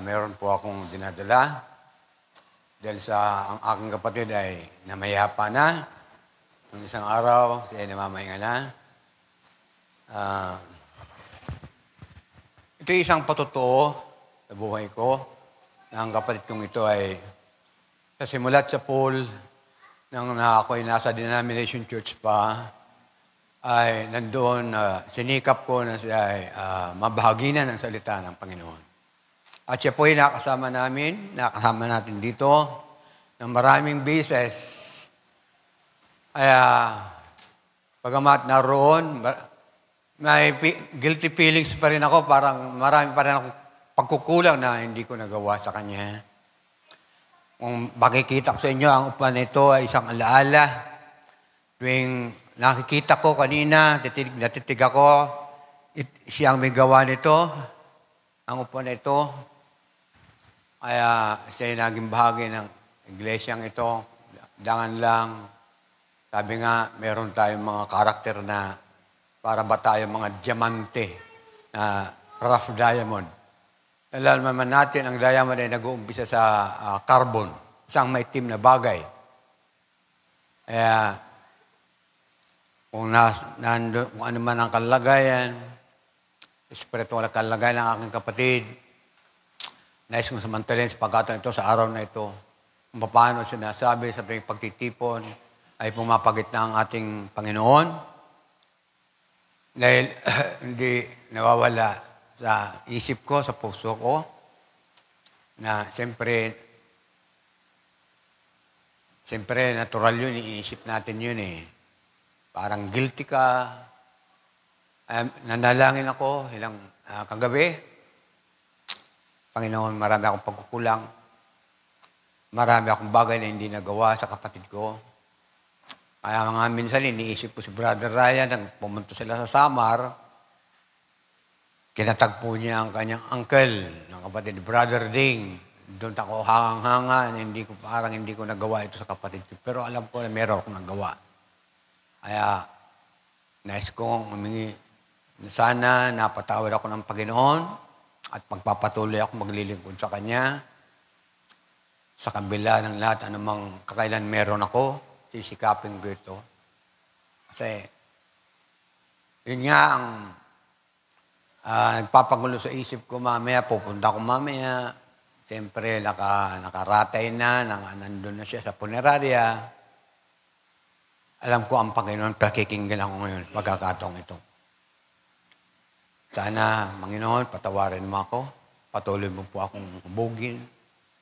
Meron po akong dinadala dahil sa ang aking kapatid ay namayapa na. Nung isang araw, siya ay namamahinga na. Ito ay isang patotoo sa buhay ko na ang kapatid kong ito ay sa simulat sa pool nang ako'y nasa denomination church pa, ay nandoon sinikap ko na siya ay mabahagi na ng salita ng Panginoon. At siya po ay nakasama natin dito ng maraming beses. Kaya, pagamat naroon, may guilty feelings pa rin ako, parang marami pa rin akong pagkukulang na hindi ko nagawa sa kanya. Kung makikita ko sa inyo, ang upuan nito ay isang alaala. Tuwing nakikita ko kanina, natitig ako, siyang may gawa nito, ang upuan nito. Kaya siya ay naging bahagi ng iglesyang ito. Dangan lang, sabi nga, meron tayong mga karakter na para ba tayong mga diamante na rough diamond. Alam naman natin, ang diamond ay nag-uumpisa sa carbon, isang maitim na bagay. Kaya, kung ano man ang kalagayan, espiritual na kalagayan ng aking kapatid, nais kong samantalin sa pagkataon ito, sa araw na ito, kung paano sinasabi sa pagtitipon ay pumapagit na ang ating Panginoon dahil hindi nawawala sa isip ko, sa puso ko, na siyempre natural yun, iisip natin yun eh. Parang guilty ka. Nanalangin ako ilang kagabi. Panginoon, marami akong pagkukulang. Marami akong bagay na hindi nagawa sa kapatid ko. Kaya mga minsan, iniisip ko si Brother Ryan, nang pumunta sila sa Samar, kinatagpo niya ang kanyang uncle, ng kapatid, Brother Ding. Doon ako hangang-hanga, parang hindi ko nagawa ito sa kapatid ko. Pero alam ko na meron akong nagawa. Kaya, nais kong humingi na sana napatawad ako ng Panginoon at magpapatuloy ako maglilingkod sa Kanya. Sa kabila ng lahat, anumang kakailan meron ako, sisikapin ko ito. Kasi, yun nga ang nagpapagulo sa isip ko mamaya, pupunta ko mamaya. Siyempre, nakaratay na, nandun na siya sa punerarya. Alam ko ang Panginoon, pakikinggan ako ngayon, pagkakataong ito. Sana, Panginoon, patawarin mo ako. Patuloy mo po akong hubugin,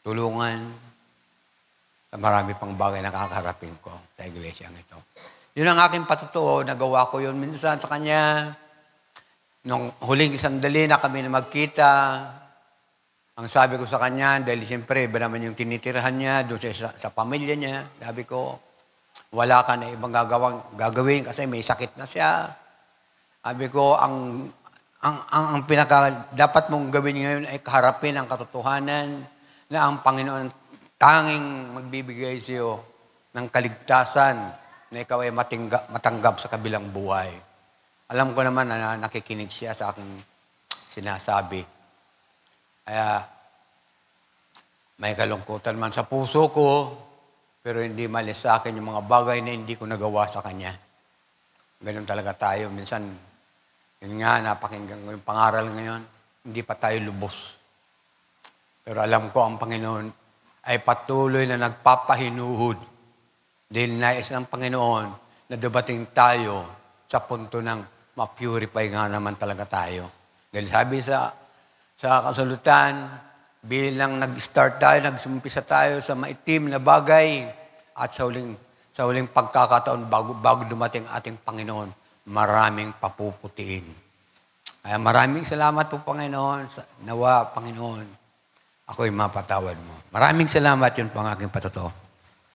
tulungan, sa marami pang bagay na kakaharapin ko sa iglesyang ito. Yun ang aking patotoo, nagawa ko yun minsan sa Kanya. Nung huling sandali na kami na magkita, ang sabi ko sa Kanya, dahil siyempre, iba naman yung tinitirahan niya, doon sa pamilya niya, sabi ko, wala ka na ibang gagawin kasi may sakit na siya. Sabi ko, ang dapat mong gawin ngayon ay kaharapin ang katotohanan na ang Panginoon tanging magbibigay sa iyo ng kaligtasan na ikaw ay matanggap sa kabilang buhay. Alam ko naman na nakikinig siya sa aking sinasabi. Kaya may kalungkutan man sa puso ko, pero hindi malis sa akin yung mga bagay na hindi ko nagawa sa Kanya. Ganun talaga tayo. Minsan, yun nga, napakinggan ko yung pangaral ngayon, hindi pa tayo lubos. Pero alam ko ang Panginoon ay patuloy na nagpapahinuhod dahil nais ng Panginoon na dumating tayo sa punto ng ma-purify nga naman talaga tayo. Dahil sabi sa kasalutan, bilang nag-start tayo, nagsumpisa tayo sa maitim na bagay at sa huling pagkakataon bago dumating ating Panginoon, maraming papuputiin. Kaya maraming salamat po, Panginoon. Nawa, Panginoon, ako'y mapatawad mo. Maraming salamat, yun po ang aking patotoo.